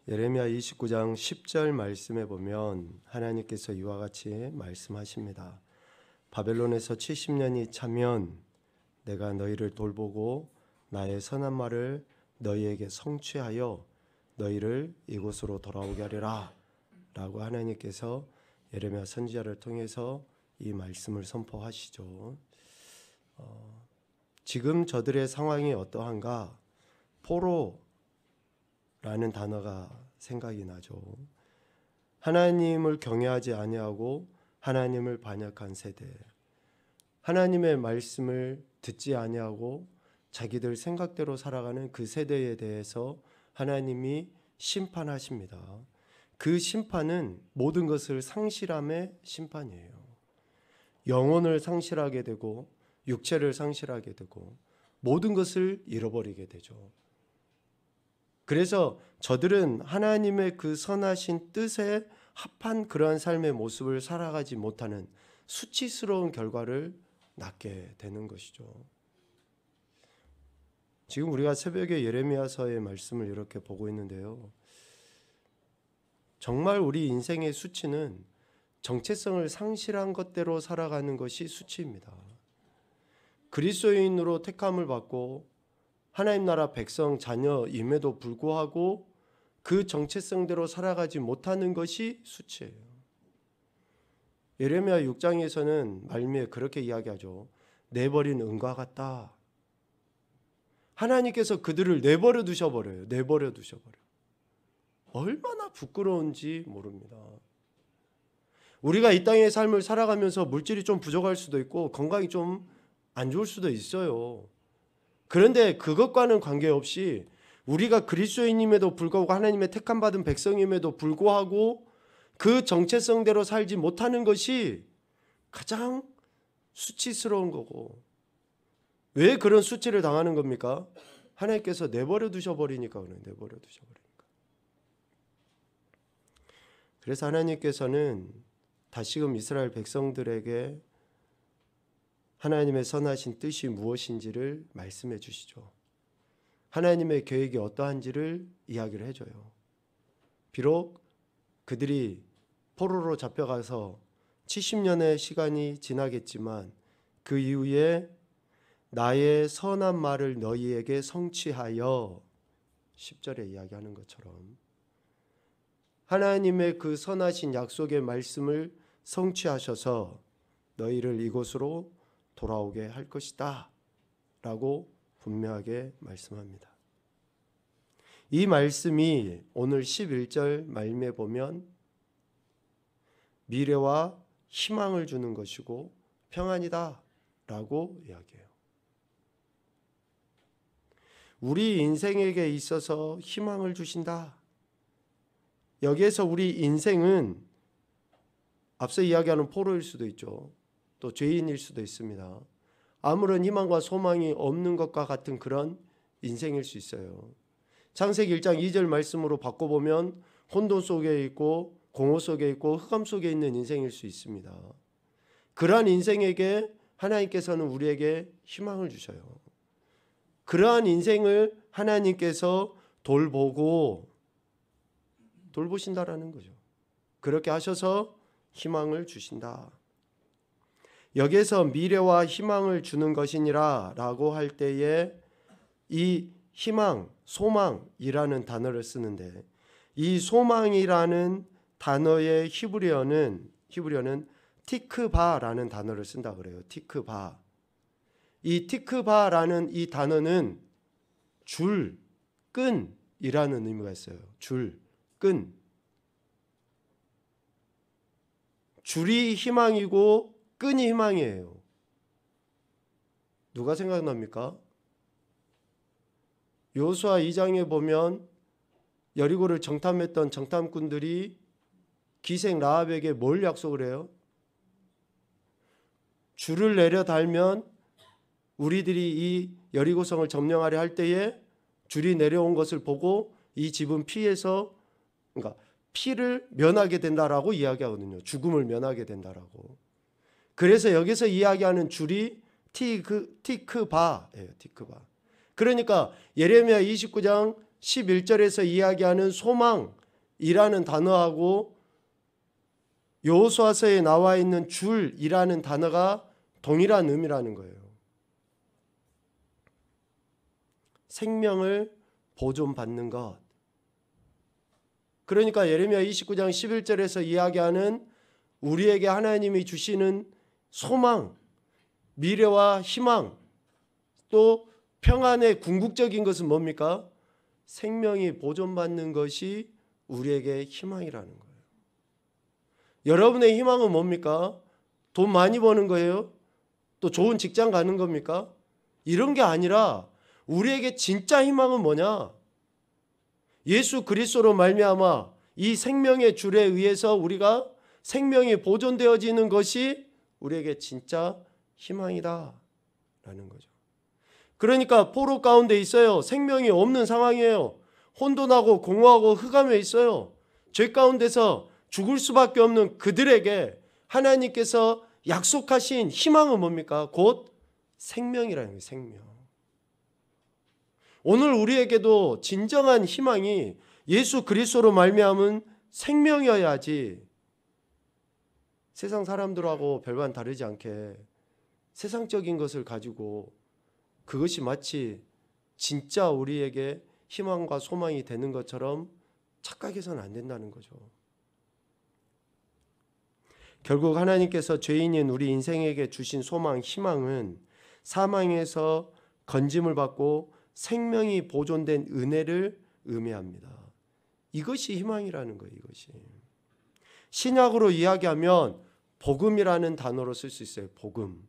예레미야 29장 10절 말씀에 보면 하나님께서 이와 같이 말씀하십니다. 바벨론에서 70년이 차면 내가 너희를 돌보고 나의 선한 말을 너희에게 성취하여 너희를 이곳으로 돌아오게 하리라 라고 하나님께서 예레미야 선지자를 통해서 이 말씀을 선포하시죠. 지금 저들의 상황이 어떠한가? 포로라는 단어가 생각이 나죠. 하나님을 경외하지 아니하고 하나님을 반역한 세대, 하나님의 말씀을 듣지 아니하고 자기들 생각대로 살아가는 그 세대에 대해서 하나님이 심판하십니다. 그 심판은 모든 것을 상실함의 심판이에요. 영혼을 상실하게 되고 육체를 상실하게 되고 모든 것을 잃어버리게 되죠. 그래서 저들은 하나님의 그 선하신 뜻에 합한 그러한 삶의 모습을 살아가지 못하는 수치스러운 결과를 낳게 되는 것이죠. 지금 우리가 새벽에 예레미야서의 말씀을 이렇게 보고 있는데요. 정말 우리 인생의 수치는 정체성을 상실한 것대로 살아가는 것이 수치입니다. 그리스도인으로 택함을 받고 하나님 나라 백성 자녀임에도 불구하고 그 정체성대로 살아가지 못하는 것이 수치예요. 예레미야 6장에서는 말미에 그렇게 이야기하죠. 내버린 은과 같다. 하나님께서 그들을 내버려 두셔버려요. 내버려 두셔버려요. 얼마나 부끄러운지 모릅니다. 우리가 이 땅의 삶을 살아가면서 물질이 좀 부족할 수도 있고 건강이 좀 안 좋을 수도 있어요. 그런데 그것과는 관계없이 우리가 그리스도인임에도 불구하고 하나님의 택함 받은 백성임에도 불구하고 그 정체성대로 살지 못하는 것이 가장 수치스러운 거고, 왜 그런 수치를 당하는 겁니까? 하나님께서 내버려 두셔버리니까 그래요. 내버려 두셔버리니까. 그래서 하나님께서는 다시금 이스라엘 백성들에게 하나님의 선하신 뜻이 무엇인지를 말씀해 주시죠. 하나님의 계획이 어떠한지를 이야기를 해줘요. 비록 그들이 포로로 잡혀가서 70년의 시간이 지나겠지만 그 이후에 나의 선한 말을 너희에게 성취하여 10절에 이야기하는 것처럼 하나님의 그 선하신 약속의 말씀을 성취하셔서 너희를 이곳으로 돌아오게 할 것이다 라고 분명하게 말씀합니다. 이 말씀이 오늘 11절 말미에 보면 미래와 희망을 주는 것이고 평안이다 라고 이야기해요. 우리 인생에게 있어서 희망을 주신다. 여기에서 우리 인생은 앞서 이야기하는 포로일 수도 있죠. 또 죄인일 수도 있습니다. 아무런 희망과 소망이 없는 것과 같은 그런 인생일 수 있어요. 창세기 1장 2절 말씀으로 바꿔보면 혼돈 속에 있고 공허 속에 있고 흑암 속에 있는 인생일 수 있습니다. 그러한 인생에게 하나님께서는 우리에게 희망을 주셔요. 그러한 인생을 하나님께서 돌보신다라는 거죠. 그렇게 하셔서 희망을 주신다. 여기에서 미래와 희망을 주는 것이니라 라고 할 때에 이 희망, 소망이라는 단어를 쓰는데 이 소망이라는 단어의 히브리어는 티크바라는 단어를 쓴다 그래요. 티크바. 이 티크바라는 이 단어는 줄, 끈이라는 의미가 있어요. 줄, 끈. 줄이 희망이고 끈이 희망이에요. 누가 생각납니까? 여호수아 2장에 보면 여리고를 정탐했던 정탐꾼들이 기생 라합에게 뭘 약속을 해요? 줄을 내려 달면 우리들이 이 여리고성을 점령하려 할 때에 줄이 내려온 것을 보고 이 집은 그러니까 피를 면하게 된다라고 이야기하거든요. 죽음을 면하게 된다라고. 그래서 여기서 이야기하는 줄이 티크바예요. 티크바. 그러니까 예레미야 29장 11절에서 이야기하는 소망이라는 단어하고 여호수아서에 나와 있는 줄이라는 단어가 동일한 의미라는 거예요. 생명을 보존받는 것. 그러니까 예레미야 29장 11절에서 이야기하는 우리에게 하나님이 주시는 소망, 미래와 희망, 또 평안의 궁극적인 것은 뭡니까? 생명이 보존받는 것이 우리에게 희망이라는 거예요. 여러분의 희망은 뭡니까? 돈 많이 버는 거예요? 또 좋은 직장 가는 겁니까? 이런 게 아니라 우리에게 진짜 희망은 뭐냐? 예수 그리스도로 말미암아 이 생명의 줄에 의해서 우리가 생명이 보존되어지는 것이 우리에게 진짜 희망이다 라는 거죠. 그러니까 포로 가운데 있어요. 생명이 없는 상황이에요. 혼돈하고 공허하고 흑암에 있어요. 죄 가운데서 죽을 수밖에 없는 그들에게 하나님께서 약속하신 희망은 뭡니까? 곧 생명이라는 거예요. 생명. 오늘 우리에게도 진정한 희망이 예수 그리스도로 말미암은 생명이어야지 세상 사람들하고 별반 다르지 않게 세상적인 것을 가지고 그것이 마치 진짜 우리에게 희망과 소망이 되는 것처럼 착각해서는 안 된다는 거죠. 결국 하나님께서 죄인인 우리 인생에게 주신 소망, 희망은 사망에서 건짐을 받고 생명이 보존된 은혜를 의미합니다. 이것이 희망이라는 거예요. 이것이. 신약으로 이야기하면 복음이라는 단어로 쓸 수 있어요. 복음.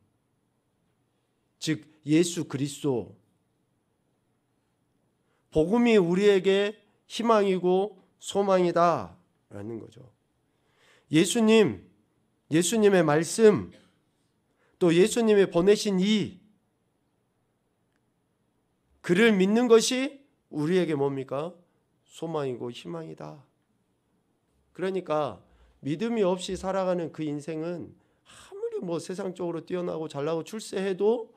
즉 예수 그리스도. 복음이 우리에게 희망이고 소망이다라는 거죠. 예수님의 말씀, 또 예수님의 보내신 이 그를 믿는 것이 우리에게 뭡니까? 소망이고 희망이다. 그러니까 믿음이 없이 살아가는 그 인생은 아무리 세상적으로 뛰어나고 잘나고 출세해도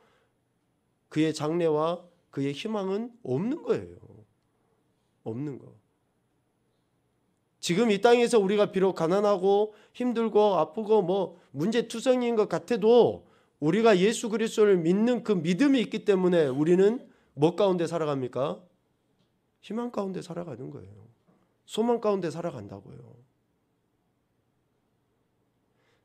그의 장래와 그의 희망은 없는 거예요. 없는 거. 지금 이 땅에서 우리가 비록 가난하고 힘들고 아프고 문제투성이인 것 같아도 우리가 예수 그리스도를 믿는 그 믿음이 있기 때문에 우리는 뭐 가운데 살아갑니까? 희망 가운데 살아가는 거예요. 소망 가운데 살아간다고요.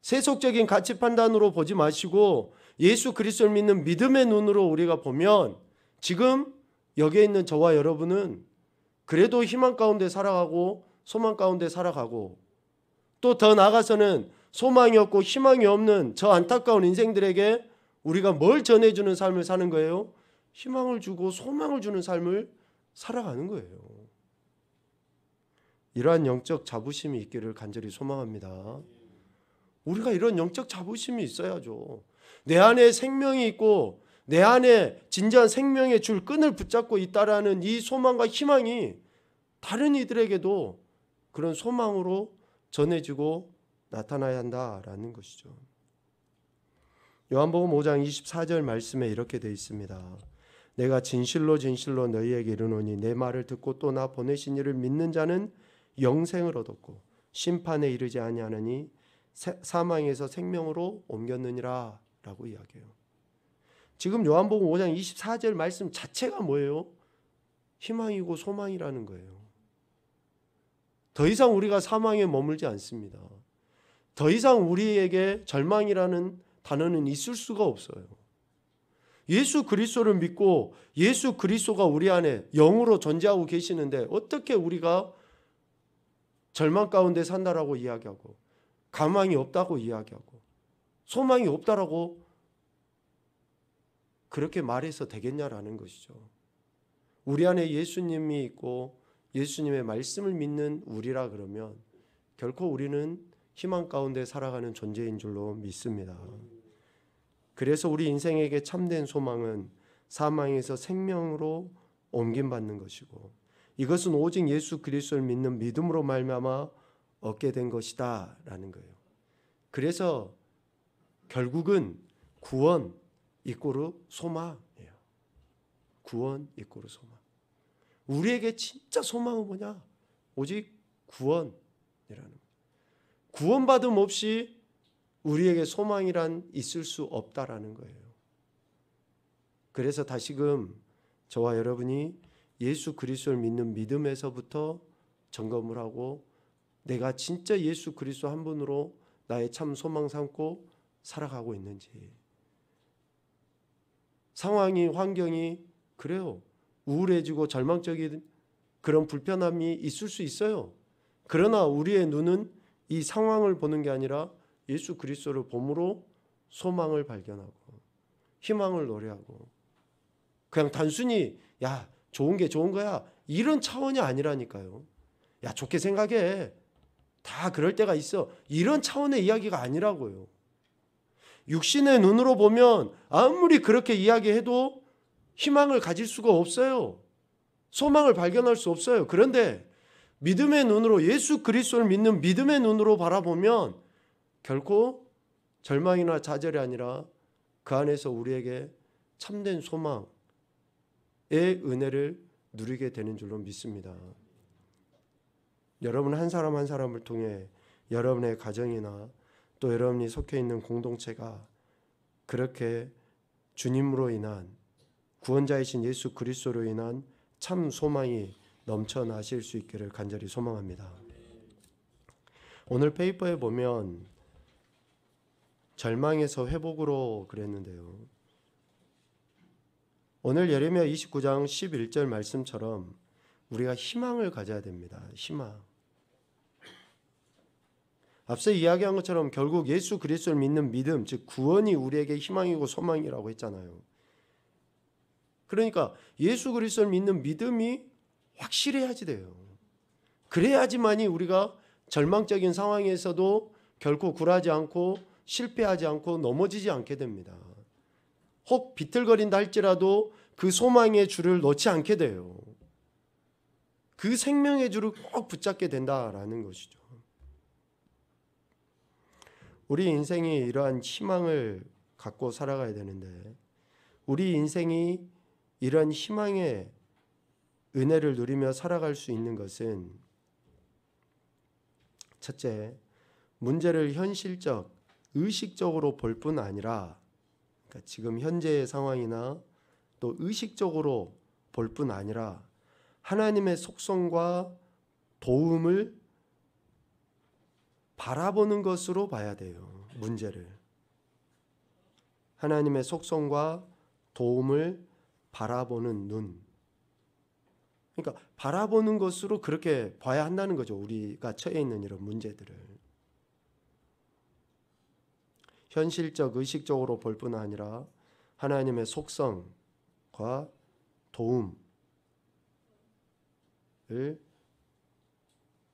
세속적인 가치 판단으로 보지 마시고 예수 그리스도를 믿는 믿음의 눈으로 우리가 보면 지금 여기에 있는 저와 여러분은 그래도 희망 가운데 살아가고 소망 가운데 살아가고 또 더 나아가서는 소망이 없고 희망이 없는 저 안타까운 인생들에게 우리가 뭘 전해주는 삶을 사는 거예요? 희망을 주고 소망을 주는 삶을 살아가는 거예요. 이러한 영적 자부심이 있기를 간절히 소망합니다. 우리가 이런 영적 자부심이 있어야죠. 내 안에 생명이 있고 내 안에 진정한 생명의 줄 끈을 붙잡고 있다라는 이 소망과 희망이 다른 이들에게도 그런 소망으로 전해지고 나타나야 한다라는 것이죠. 요한복음 5장 24절 말씀에 이렇게 되어 있습니다. 내가 진실로 진실로 너희에게 이르노니 내 말을 듣고 또 나 보내신 이를 믿는 자는 영생을 얻었고 심판에 이르지 아니하느니 사망에서 생명으로 옮겼느니라 라고 이야기해요. 지금 요한복음 5장 24절 말씀 자체가 뭐예요? 희망이고 소망이라는 거예요. 더 이상 우리가 사망에 머물지 않습니다. 더 이상 우리에게 절망이라는 단어는 있을 수가 없어요. 예수 그리스도를 믿고 예수 그리스도가 우리 안에 영으로 존재하고 계시는데 어떻게 우리가 절망 가운데 산다라고 이야기하고 가망이 없다고 이야기하고 소망이 없다라고 그렇게 말해서 되겠냐라는 것이죠. 우리 안에 예수님이 있고 예수님의 말씀을 믿는 우리라 그러면 결코 우리는 희망 가운데 살아가는 존재인 줄로 믿습니다. 그래서 우리 인생에게 참된 소망은 사망에서 생명으로 옮김받는 것이고 이것은 오직 예수 그리스도를 믿는 믿음으로 말미암아 얻게 된 것이다 라는 거예요. 그래서 결국은 구원 이꼬르 소망이에요. 구원 이꼬르 소망. 우리에게 진짜 소망은 뭐냐? 오직 구원이라는 거예요. 구원받음 없이 우리에게 소망이란 있을 수 없다라는 거예요. 그래서 다시금 저와 여러분이 예수 그리스도를 믿는 믿음에서부터 점검을 하고 내가 진짜 예수 그리스도 한 분으로 나의 참 소망 삼고 살아가고 있는지. 상황이 환경이 그래요. 우울해지고 절망적인 그런 불편함이 있을 수 있어요. 그러나 우리의 눈은 이 상황을 보는 게 아니라 예수 그리스도를 봄으로 소망을 발견하고 희망을 노래하고 그냥 단순히 야 좋은 게 좋은 거야 이런 차원이 아니라니까요. 야 좋게 생각해. 다 그럴 때가 있어. 이런 차원의 이야기가 아니라고요. 육신의 눈으로 보면 아무리 그렇게 이야기해도 희망을 가질 수가 없어요. 소망을 발견할 수 없어요. 그런데 믿음의 눈으로 예수 그리스도를 믿는 믿음의 눈으로 바라보면 결코 절망이나 좌절이 아니라 그 안에서 우리에게 참된 소망의 은혜를 누리게 되는 줄로 믿습니다. 여러분 한 사람 한 사람을 통해 여러분의 가정이나 또 여러분이 속해 있는 공동체가 그렇게 주님으로 인한 구원자이신 예수 그리스도로 인한 참 소망이 넘쳐나실 수 있기를 간절히 소망합니다. 오늘 페이퍼에 보면 절망에서 회복으로 그랬는데요. 오늘 예레미야 29장 11절 말씀처럼 우리가 희망을 가져야 됩니다. 희망. 앞서 이야기한 것처럼 결국 예수 그리스도를 믿는 믿음, 즉 구원이 우리에게 희망이고 소망이라고 했잖아요. 그러니까 예수 그리스도를 믿는 믿음이 확실해야지 돼요. 그래야지만이 우리가 절망적인 상황에서도 결코 굴하지 않고 실패하지 않고 넘어지지 않게 됩니다. 혹 비틀거린다 할지라도 그 소망의 줄을 놓지 않게 돼요. 그 생명의 줄을 꼭 붙잡게 된다라는 것이죠. 우리 인생이 이러한 희망을 갖고 살아가야 되는데 우리 인생이 이런 희망의 은혜를 누리며 살아갈 수 있는 것은 첫째, 문제를 현실적, 의식적으로 볼 뿐 아니라 그러니까 지금 현재의 상황이나 또 의식적으로 볼 뿐 아니라 하나님의 속성과 도움을 바라보는 것으로 봐야 돼요. 문제를. 하나님의 속성과 도움을 바라보는 눈. 그러니까 바라보는 것으로 그렇게 봐야 한다는 거죠. 우리가 처해 있는 이런 문제들을. 현실적, 의식적으로 볼 뿐 아니라 하나님의 속성과 도움을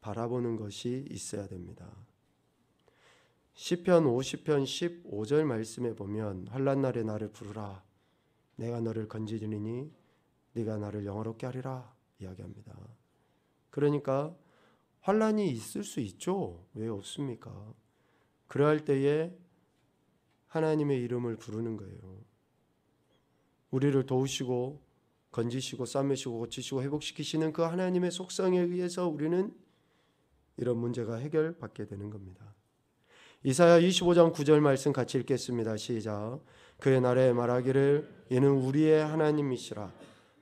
바라보는 것이 있어야 됩니다. 시편 50편 15절 말씀에 보면 환난 날에 나를 부르라 내가 너를 건지리니 네가 나를 영화롭게 하리라 이야기합니다. 그러니까 환난이 있을 수 있죠. 왜 없습니까? 그러할 때에 하나님의 이름을 부르는 거예요. 우리를 도우시고 건지시고 싸매시고 고치시고 회복시키시는 그 하나님의 속성에 의해서 우리는 이런 문제가 해결받게 되는 겁니다. 이사야 25장 9절 말씀 같이 읽겠습니다. 시작. 그의 날에 말하기를 이는 우리의 하나님이시라.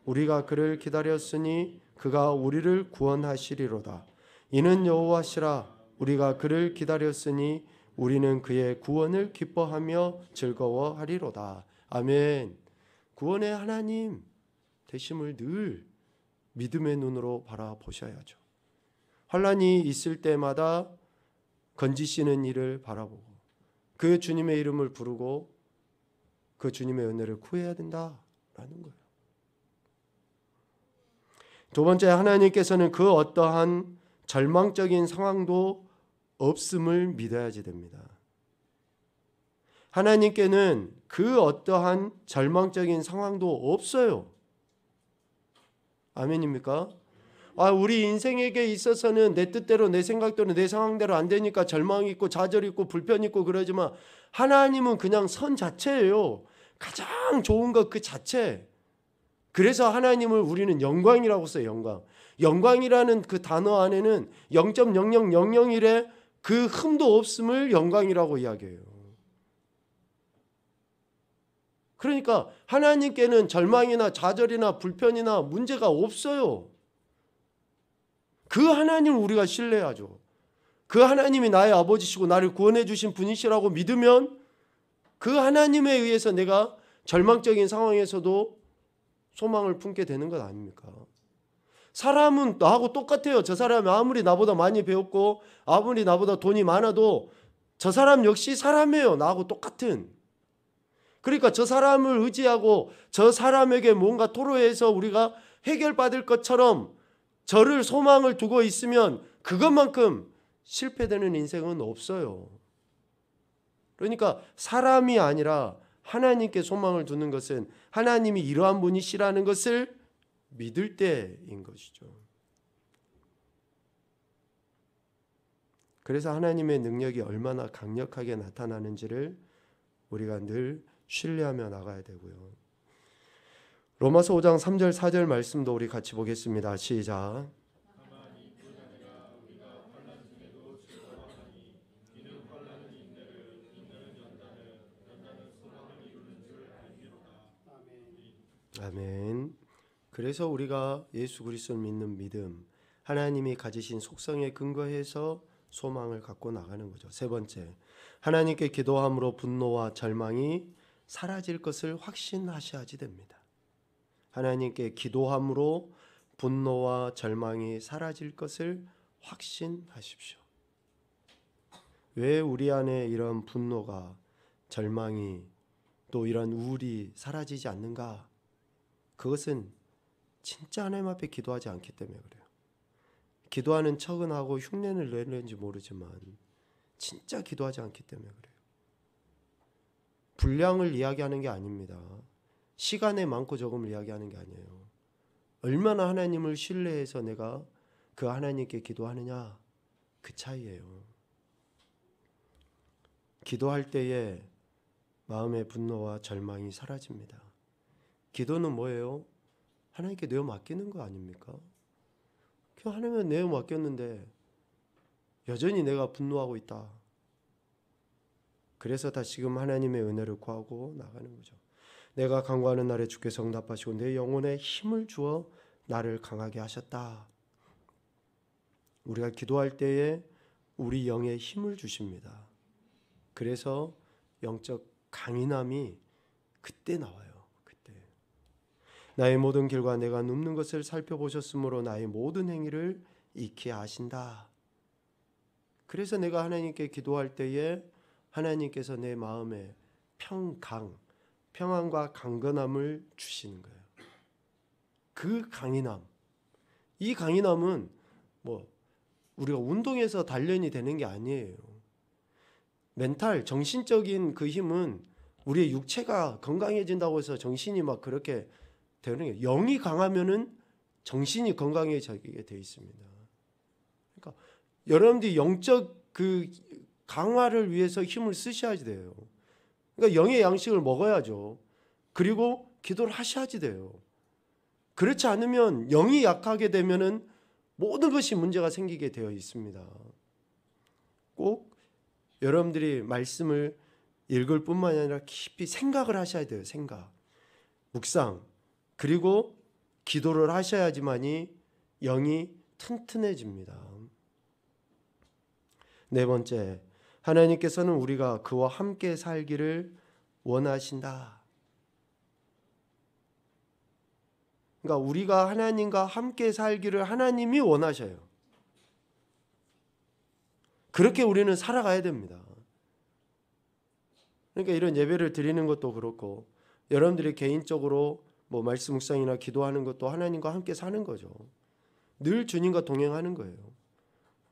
우리가 그를 기다렸으니 그가 우리를 구원하시리로다. 이는 여호와시라. 우리가 그를 기다렸으니 우리는 그의 구원을 기뻐하며 즐거워하리로다. 아멘. 구원의 하나님 되심을 늘 믿음의 눈으로 바라보셔야죠. 환난이 있을 때마다 건지시는 일을 바라보고 그 주님의 이름을 부르고 그 주님의 은혜를 구해야 된다라는 거예요. 두 번째, 하나님께서는 그 어떠한 절망적인 상황도 없음을 믿어야지 됩니다. 하나님께는 그 어떠한 절망적인 상황도 없어요. 아멘입니까? 우리 인생에게 있어서는 내 뜻대로 내 생각대로 내 상황대로 안 되니까 절망이 있고 좌절이 있고 불편이 있고 그러지만 하나님은 그냥 선 자체예요. 가장 좋은 것 그 자체. 그래서 하나님을 우리는 영광이라고 써요. 영광. 영광이라는 그 단어 안에는 0.0001의 그 흠도 없음을 영광이라고 이야기해요. 그러니까 하나님께는 절망이나 좌절이나 불편이나 문제가 없어요. 그 하나님을 우리가 신뢰하죠. 그 하나님이 나의 아버지시고 나를 구원해 주신 분이시라고 믿으면 그 하나님에 의해서 내가 절망적인 상황에서도 소망을 품게 되는 것 아닙니까? 사람은 나하고 똑같아요. 저 사람이 아무리 나보다 많이 배웠고 아무리 나보다 돈이 많아도 저 사람 역시 사람이에요. 나하고 똑같은. 그러니까 저 사람을 의지하고 저 사람에게 뭔가 토로해서 우리가 해결받을 것처럼 저를 소망을 두고 있으면 그것만큼 실패되는 인생은 없어요. 그러니까 사람이 아니라 하나님께 소망을 두는 것은 하나님이 이러한 분이시라는 것을 믿을 때인 것이죠. 그래서 하나님의 능력이 얼마나 강력하게 나타나는지를 우리가 늘 신뢰하며 나가야 되고요. 로마서 5장 3절 4절 말씀도 우리 같이 보겠습니다. 시작. 아멘. 그래서 우리가 예수 그리스도를 믿는 믿음, 하나님이 가지신 속성에 근거해서 소망을 갖고 나가는 거죠. 세 번째, 하나님께 기도함으로 분노와 절망이 사라질 것을 확신하셔야지 됩니다. 하나님께 기도함으로 분노와 절망이 사라질 것을 확신하십시오. 왜 우리 안에 이런 분노가, 절망이, 또 이런 우울이 사라지지 않는가? 그것은 진짜 하나님 앞에 기도하지 않기 때문에 그래요. 기도하는 척은 하고 흉내를 내는지 모르지만 진짜 기도하지 않기 때문에 그래요. 분량을 이야기하는 게 아닙니다. 시간의 많고 적음을 이야기하는 게 아니에요. 얼마나 하나님을 신뢰해서 내가 그 하나님께 기도하느냐, 그 차이예요. 기도할 때에 마음의 분노와 절망이 사라집니다. 기도는 뭐예요? 하나님께 내어 맡기는 거 아닙니까? 하나님께 내어 맡겼는데 여전히 내가 분노하고 있다. 그래서 다시금 하나님의 은혜를 구하고 나가는 거죠. 내가 간구하는 날에 주께서 응답하시고 내 영혼에 힘을 주어 나를 강하게 하셨다. 우리가 기도할 때에 우리 영에 힘을 주십니다. 그래서 영적 강인함이 그때 나와요. 그때. 나의 모든 길과 내가 눕는 것을 살펴보셨으므로 나의 모든 행위를 익히 아신다. 그래서 내가 하나님께 기도할 때에 하나님께서 내 마음에 평안과 강건함을 주시는 거예요. 그 강인함, 이 강인함은 뭐 우리가 운동해서 단련이 되는 게 아니에요. 멘탈, 정신적인 그 힘은 우리의 육체가 건강해진다고 해서 정신이 막 그렇게 되는 게, 영이 강하면은 정신이 건강해지게 돼 있습니다. 그러니까 여러분들이 영적 그 강화를 위해서 힘을 쓰셔야지 돼요. 그러니까 영의 양식을 먹어야죠. 그리고 기도를 하셔야지 돼요. 그렇지 않으면 영이 약하게 되면은 모든 것이 문제가 생기게 되어 있습니다. 꼭 여러분들이 말씀을 읽을 뿐만 아니라 깊이 생각을 하셔야 돼요. 생각, 묵상, 그리고 기도를 하셔야지만이 영이 튼튼해집니다. 네 번째, 하나님께서는 우리가 그와 함께 살기를 원하신다. 그러니까 우리가 하나님과 함께 살기를 하나님이 원하셔요. 그렇게 우리는 살아가야 됩니다. 그러니까 이런 예배를 드리는 것도 그렇고 여러분들이 개인적으로 뭐 말씀 묵상이나 기도하는 것도 하나님과 함께 사는 거죠. 늘 주님과 동행하는 거예요.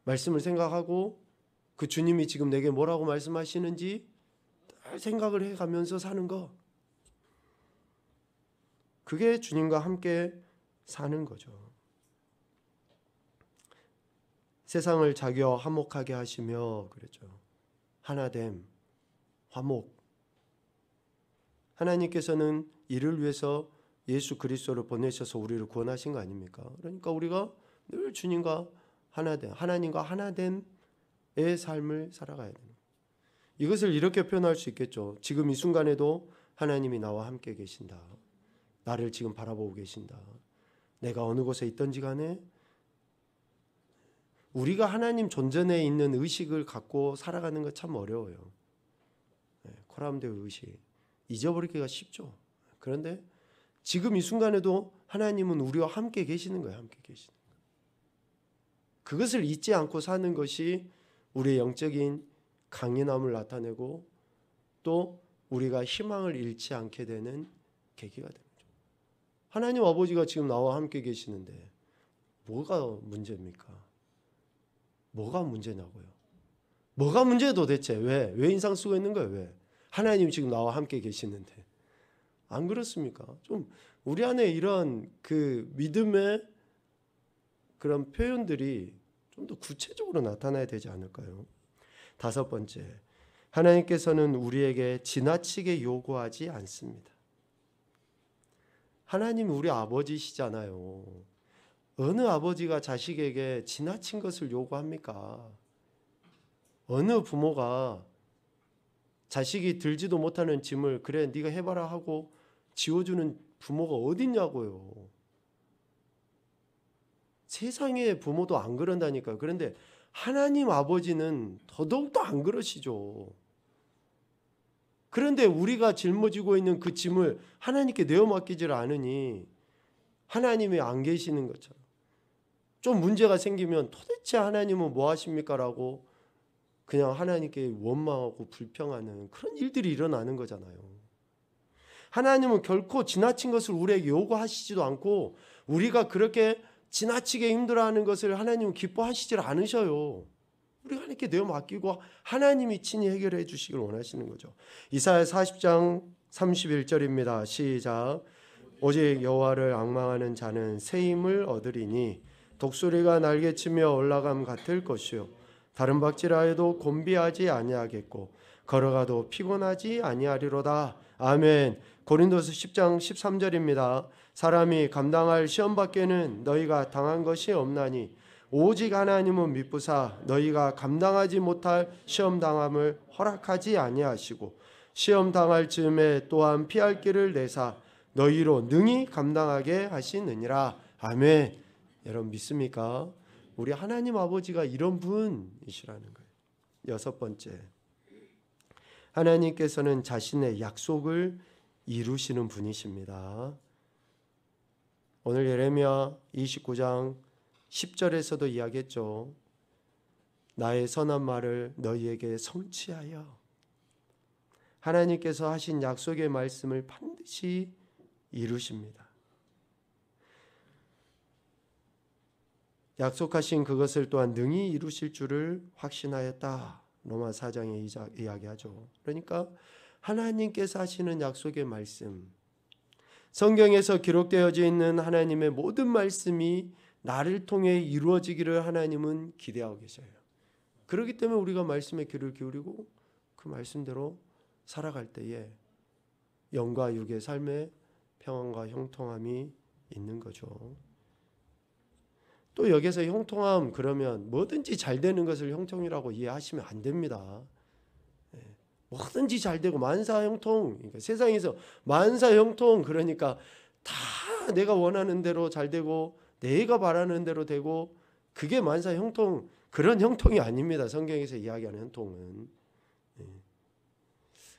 말씀을 생각하고 그 주님이 지금 내게 뭐라고 말씀하시는지 생각을 해가면서 사는 거. 그게 주님과 함께 사는 거죠. 세상을 자기와 화목하게 하시며 그랬죠. 하나됨, 화목. 하나님께서는 이를 위해서 예수 그리스도를 보내셔서 우리를 구원하신 거 아닙니까? 그러니까 우리가 늘 주님과 하나됨, 하나님과 하나됨의 삶을 살아가야 되는 거예요. 이것을 이렇게 표현할 수 있겠죠. 지금 이 순간에도 하나님이 나와 함께 계신다. 나를 지금 바라보고 계신다. 내가 어느 곳에 있든지 간에 우리가 하나님 존재 내에 있는 의식을 갖고 살아가는 거 참 어려워요. 코람데오 의식 잊어버리기가 쉽죠. 그런데 지금 이 순간에도 하나님은 우리와 함께 계시는 거예요. 함께 계시는 거예요. 그것을 잊지 않고 사는 것이 우리의 영적인 강인함을 나타내고 또 우리가 희망을 잃지 않게 되는 계기가 됩니다. 하나님 아버지가 지금 나와 함께 계시는데 뭐가 문제입니까? 뭐가 문제냐고요? 뭐가 문제예요 도대체? 왜 인상 쓰고 있는 거예요? 왜? 하나님 지금 나와 함께 계시는데 안 그렇습니까? 좀 우리 안에 이런 그 믿음의 그런 표현들이 좀 더 구체적으로 나타나야 되지 않을까요? 5번째, 하나님께서는 우리에게 지나치게 요구하지 않습니다. 하나님이 우리 아버지시잖아요. 어느 아버지가 자식에게 지나친 것을 요구합니까? 어느 부모가 자식이 들지도 못하는 짐을 그래 네가 해봐라 하고 지워주는 부모가 어딨냐고요. 세상의 부모도 안 그런다니까요. 그런데 하나님 아버지는 더더욱도 안 그러시죠. 그런데 우리가 짊어지고 있는 그 짐을 하나님께 내어 맡기질 않으니 하나님이 안 계시는 것처럼 좀 문제가 생기면 도대체 하나님은 뭐 하십니까? 라고 그냥 하나님께 원망하고 불평하는 그런 일들이 일어나는 거잖아요. 하나님은 결코 지나친 것을 우리에게 요구하시지도 않고 우리가 그렇게 지나치게 힘들어하는 것을 하나님은 기뻐하시질 않으셔요. 우리가 하나님께 내어 맡기고 하나님이 친히 해결해 주시길 원하시는 거죠. 이사야 40장 31절입니다. 시작. 오직 여호와를 앙망하는 자는 새 힘을 얻으리니 독수리가 날개치며 올라감 같을 것이요 다른 박질하여도 곤비하지 아니하겠고 걸어가도 피곤하지 아니하리로다. 아멘. 고린도서 10장 13절입니다. 사람이 감당할 시험 밖에는 너희가 당한 것이 없나니 오직 하나님은 미쁘사 너희가 감당하지 못할 시험 당함을 허락하지 아니하시고 시험 당할 즈음에 또한 피할 길을 내사 너희로 능히 감당하게 하시느니라. 아멘. 여러분 믿습니까? 우리 하나님 아버지가 이런 분이시라는 거예요. 6번째, 하나님께서는 자신의 약속을 이루시는 분이십니다. 오늘 예레미야 29장 10절에서도 이야기했죠. 나의 선한 말을 너희에게 성취하여. 하나님께서 하신 약속의 말씀을 반드시 이루십니다. 약속하신 그것을 또한 능히 이루실 줄을 확신하였다. 로마 4장에 이야기하죠. 그러니까 하나님께서 하시는 약속의 말씀, 성경에서 기록되어져 있는 하나님의 모든 말씀이 나를 통해 이루어지기를 하나님은 기대하고 계셔요. 그렇기 때문에 우리가 말씀에 귀를 기울이고 그 말씀대로 살아갈 때에 영과 육의 삶에 평안과 형통함이 있는 거죠. 또 여기서 형통함 그러면 뭐든지 잘 되는 것을 형통이라고 이해하시면 안 됩니다. 뭐든지 잘 되고 만사형통, 그러니까 세상에서 만사형통 그러니까 다 내가 원하는 대로 잘 되고 내가 바라는 대로 되고 그게 만사형통, 그런 형통이 아닙니다. 성경에서 이야기하는 형통은.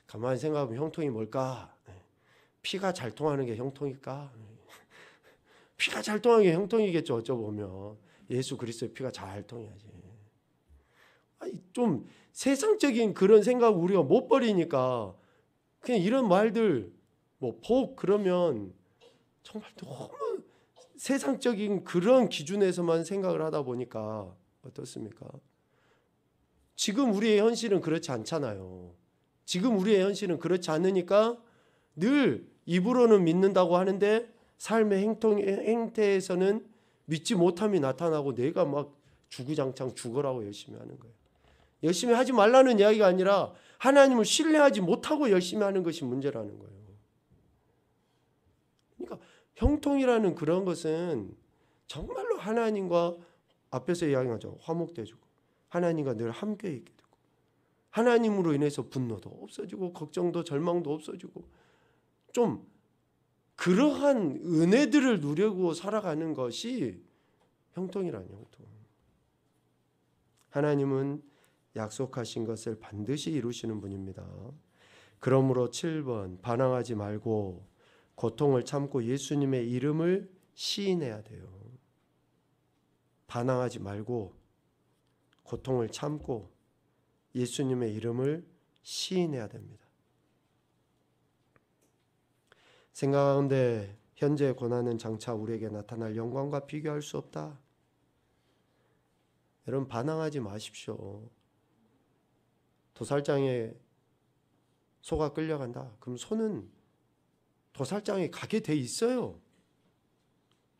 가만히 생각하면 형통이 뭘까? 피가 잘 통하는 게 형통일까? 피가 잘 통하는 게 형통이겠죠. 어쩌보면 예수 그리스도의 피가 잘 통해야지. 좀 세상적인 그런 생각 우리가 못 버리니까 그냥 이런 말들 뭐 복 그러면 정말 너무 세상적인 그런 기준에서만 생각을 하다 보니까 어떻습니까? 지금 우리의 현실은 그렇지 않잖아요. 지금 우리의 현실은 그렇지 않으니까 늘 입으로는 믿는다고 하는데 삶의 행태에서는 믿지 못함이 나타나고 내가 막 주구장창 죽으라고 열심히 하는 거예요. 열심히 하지 말라는 이야기가 아니라 하나님을 신뢰하지 못하고 열심히 하는 것이 문제라는 거예요. 그러니까 형통이라는 그런 것은 정말로 하나님과 앞에서 이야기하죠. 화목돼지고 하나님과 늘 함께 있게 되고 하나님으로 인해서 분노도 없어지고 걱정도 절망도 없어지고 좀 그러한 은혜들을 누리고 살아가는 것이 형통이라는 형통. 하나님은 약속하신 것을 반드시 이루시는 분입니다. 그러므로 7번 반항하지 말고 고통을 참고 예수님의 이름을 시인해야 돼요. 반항하지 말고 고통을 참고 예수님의 이름을 시인해야 됩니다. 생각하건대 현재의 고난은 장차 우리에게 나타날 영광과 비교할 수 없다. 여러분 반항하지 마십시오. 도살장에 소가 끌려간다. 그럼 소는 도살장에 가게 돼 있어요.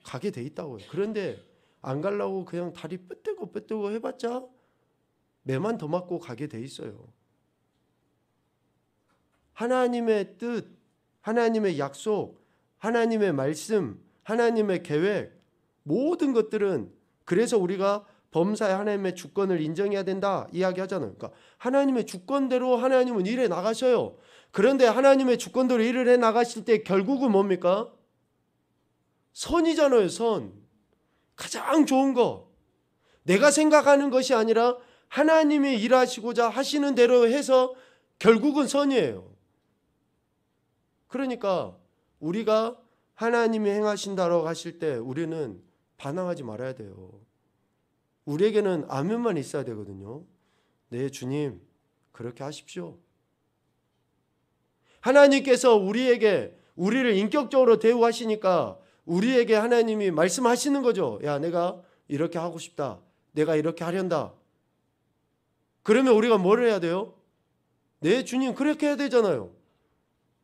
가게 돼 있다고요. 그런데 안 가려고 그냥 다리 뼈떼고 해봤자 매만 더 맞고 가게 돼 있어요. 하나님의 뜻, 하나님의 약속, 하나님의 말씀, 하나님의 계획 모든 것들은 그래서 우리가 범사에 하나님의 주권을 인정해야 된다 이야기하잖아요. 그러니까 하나님의 주권대로 하나님은 일해 나가셔요. 그런데 하나님의 주권대로 일을 해 나가실 때 결국은 뭡니까? 선이잖아요. 선. 가장 좋은 거. 내가 생각하는 것이 아니라 하나님이 일하시고자 하시는 대로 해서 결국은 선이에요. 그러니까 우리가 하나님이 행하신다라고 하실 때 우리는 반항하지 말아야 돼요. 우리에게는 아멘만 있어야 되거든요. 네, 주님 그렇게 하십시오. 하나님께서 우리를 인격적으로 대우하시니까 우리에게 하나님이 말씀하시는 거죠. 야, 내가 이렇게 하고 싶다. 내가 이렇게 하련다. 그러면 우리가 뭘 해야 돼요? 네, 주님 그렇게 해야 되잖아요.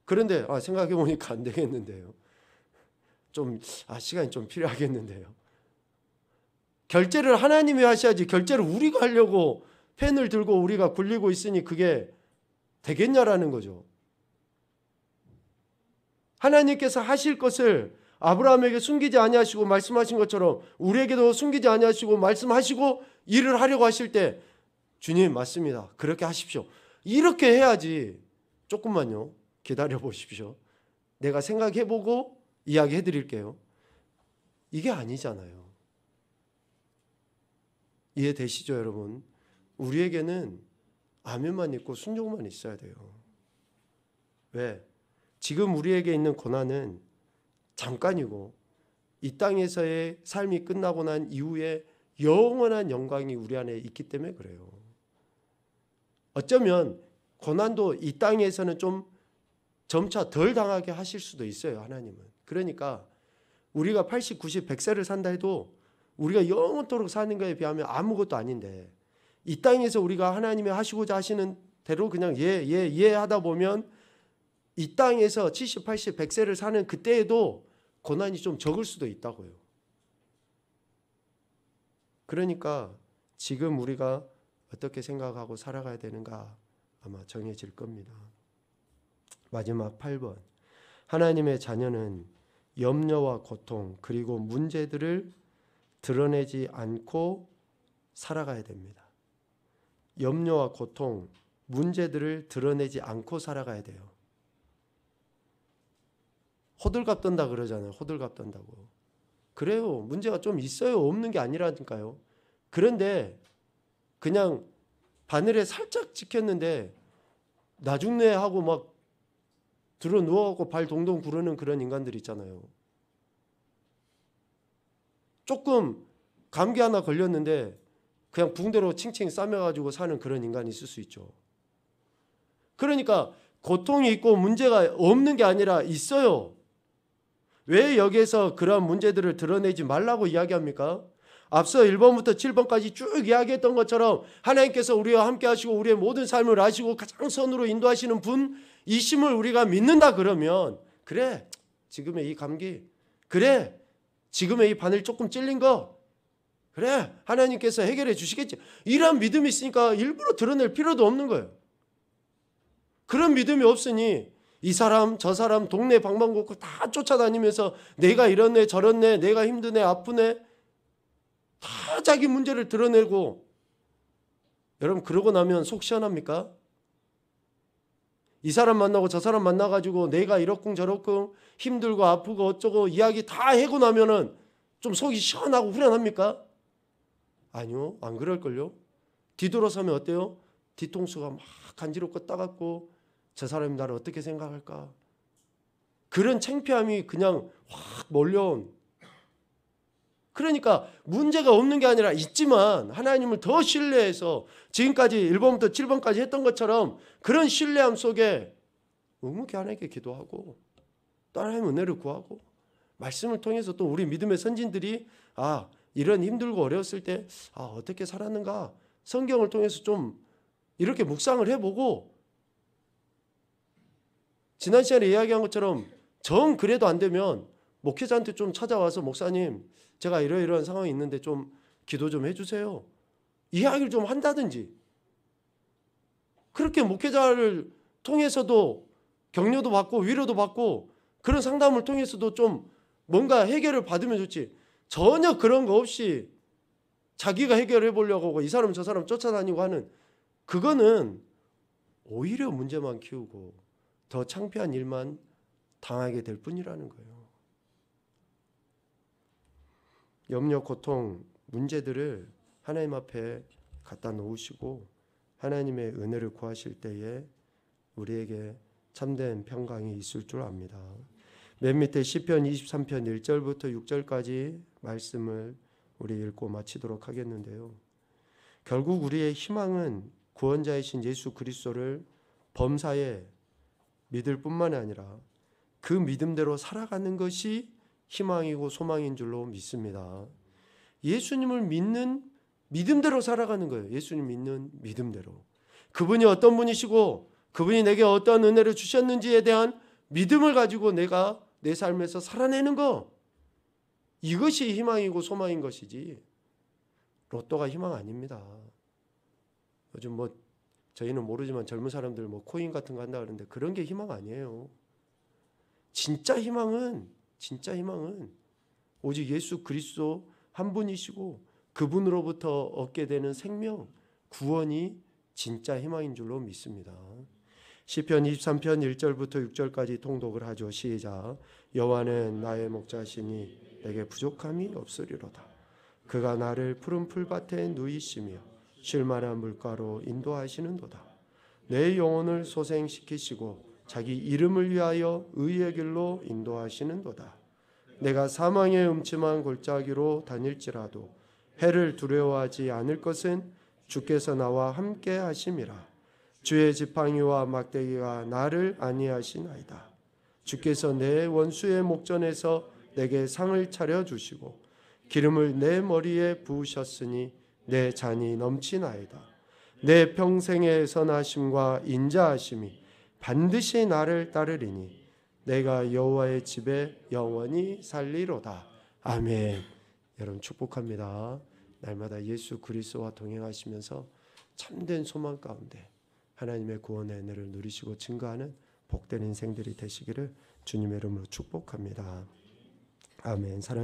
그런데 생각해 보니까 안 되겠는데요. 시간이 좀 필요하겠는데요. 결제를 하나님이 하셔야지 결제를 우리가 하려고 펜을 들고 우리가 굴리고 있으니 그게 되겠냐라는 거죠. 하나님께서 하실 것을 아브라함에게 숨기지 아니하시고 말씀하신 것처럼 우리에게도 숨기지 아니하시고 말씀하시고 일을 하려고 하실 때 주님 맞습니다. 그렇게 하십시오. 이렇게 해야지. 조금만요. 기다려 보십시오. 내가 생각해보고 이야기해 드릴게요. 이게 아니잖아요. 이해되시죠, 여러분? 우리에게는 아멘만 있고 순종만 있어야 돼요. 왜? 지금 우리에게 있는 고난은 잠깐이고 이 땅에서의 삶이 끝나고 난 이후에 영원한 영광이 우리 안에 있기 때문에 그래요. 어쩌면 고난도 이 땅에서는 좀 점차 덜 당하게 하실 수도 있어요, 하나님은. 그러니까 우리가 80, 90, 100세를 산다 해도 우리가 영원토록 사는 것에 비하면 아무것도 아닌데 이 땅에서 우리가 하나님이 하시고자 하시는 대로 그냥 예 하다 보면 이 땅에서 70, 80, 100세를 사는 그때에도 고난이 좀 적을 수도 있다고요. 그러니까 지금 우리가 어떻게 생각하고 살아가야 되는가 아마 정해질 겁니다. 마지막 8번. 하나님의 자녀는 염려와 고통 그리고 문제들을 드러내지 않고 살아가야 됩니다. 염려와 고통, 문제들을 드러내지 않고 살아가야 돼요. 호들갑 떤다 그러잖아요. 호들갑 떤다고. 그래요. 문제가 좀 있어요. 없는 게 아니라니까요. 그런데 그냥 바늘에 살짝 찍혔는데 나 죽네 하고 막 들어 누워갖고 발 동동 구르는 그런 인간들 있잖아요. 조금 감기 하나 걸렸는데 그냥 붕대로 칭칭 싸매가지고 사는 그런 인간이 있을 수 있죠. 그러니까 고통이 있고 문제가 없는 게 아니라 있어요. 왜 여기에서 그런 문제들을 드러내지 말라고 이야기합니까? 앞서 1번부터 7번까지 쭉 이야기했던 것처럼 하나님께서 우리와 함께 하시고 우리의 모든 삶을 아시고 가장 선으로 인도하시는 분이심을 우리가 믿는다 그러면 그래 지금의 이 감기 그래 지금의 이 바늘 조금 찔린 거 그래 하나님께서 해결해 주시겠지. 이런 믿음이 있으니까 일부러 드러낼 필요도 없는 거예요. 그런 믿음이 없으니 이 사람 저 사람 동네 방방곡곡 다 쫓아다니면서 내가 이렇네 저렇네 내가 힘드네 아프네 다 자기 문제를 드러내고 여러분 그러고 나면 속 시원합니까? 이 사람 만나고 저 사람 만나가지고 내가 이렇쿵 저렇쿵 힘들고 아프고 어쩌고 이야기 다 해고 나면은 좀 속이 시원하고 후련합니까? 아니요, 안 그럴걸요. 뒤돌아서면 어때요? 뒤통수가 막 간지럽고 따갑고 저 사람이 나를 어떻게 생각할까? 그런 창피함이 그냥 확 몰려온. 그러니까 문제가 없는 게 아니라 있지만 하나님을 더 신뢰해서 지금까지 1번부터 7번까지 했던 것처럼 그런 신뢰함 속에 묵묵히 하나님께 기도하고 또 하나님의 은혜를 구하고 말씀을 통해서 또 우리 믿음의 선진들이 이런 힘들고 어려웠을 때 어떻게 살았는가 성경을 통해서 좀 이렇게 묵상을 해보고 지난 시간에 이야기한 것처럼 정 그래도 안 되면 목회자한테 좀 찾아와서 목사님 제가 이러이러한 상황이 있는데 좀 기도 좀 해주세요. 이야기를 좀 한다든지 그렇게 목회자를 통해서도 격려도 받고 위로도 받고 그런 상담을 통해서도 좀 뭔가 해결을 받으면 좋지 전혀 그런 거 없이 자기가 해결해 보려고 하고 이 사람 저 사람 쫓아다니고 하는 그거는 오히려 문제만 키우고 더 창피한 일만 당하게 될 뿐이라는 거예요. 염려, 고통, 문제들을 하나님 앞에 갖다 놓으시고 하나님의 은혜를 구하실 때에 우리에게 참된 평강이 있을 줄 압니다. 맨 밑에 시편 23편 1절부터 6절까지 말씀을 우리 읽고 마치도록 하겠는데요. 결국 우리의 희망은 구원자이신 예수 그리스도를 범사에 믿을 뿐만 아니라 그 믿음대로 살아가는 것이 희망이고 소망인 줄로 믿습니다. 예수님을 믿는 믿음대로 살아가는 거예요. 예수님 믿는 믿음대로. 그분이 어떤 분이시고 그분이 내게 어떤 은혜를 주셨는지에 대한 믿음을 가지고 내가 내 삶에서 살아내는 거. 이것이 희망이고 소망인 것이지 로또가 희망 아닙니다. 요즘 저희는 모르지만 젊은 사람들 코인 같은 거 한다 그러는데 그런 게 희망 아니에요. 진짜 희망은 오직 예수 그리스도 한 분이시고 그분으로부터 얻게 되는 생명, 구원이 진짜 희망인 줄로 믿습니다. 시편 23편 1절부터 6절까지 통독을 하죠. 시작. 여호와는 나의 목자시니 내게 부족함이 없으리로다. 그가 나를 푸른 풀밭에 누이시며 쉴 만한 물가로 인도하시는도다. 내 영혼을 소생시키시고 자기 이름을 위하여 의의 길로 인도하시는도다. 내가 사망의 음침한 골짜기로 다닐지라도 해를 두려워하지 않을 것은 주께서 나와 함께 하심이라. 주의 지팡이와 막대기가 나를 안위하시나이다. 주께서 내 원수의 목전에서 내게 상을 차려주시고 기름을 내 머리에 부으셨으니 내 잔이 넘치나이다. 내 평생의 선하심과 인자하심이 반드시 나를 따르리니 내가 여호와의 집에 영원히 살리로다. 아멘. 여러분 축복합니다. 날마다 예수 그리스도와 동행하시면서 참된 소망 가운데 하나님의 구원의 은혜를 누리시고 증거하는 복된 인생들이 되시기를 주님의 이름으로 축복합니다. 아멘. 사랑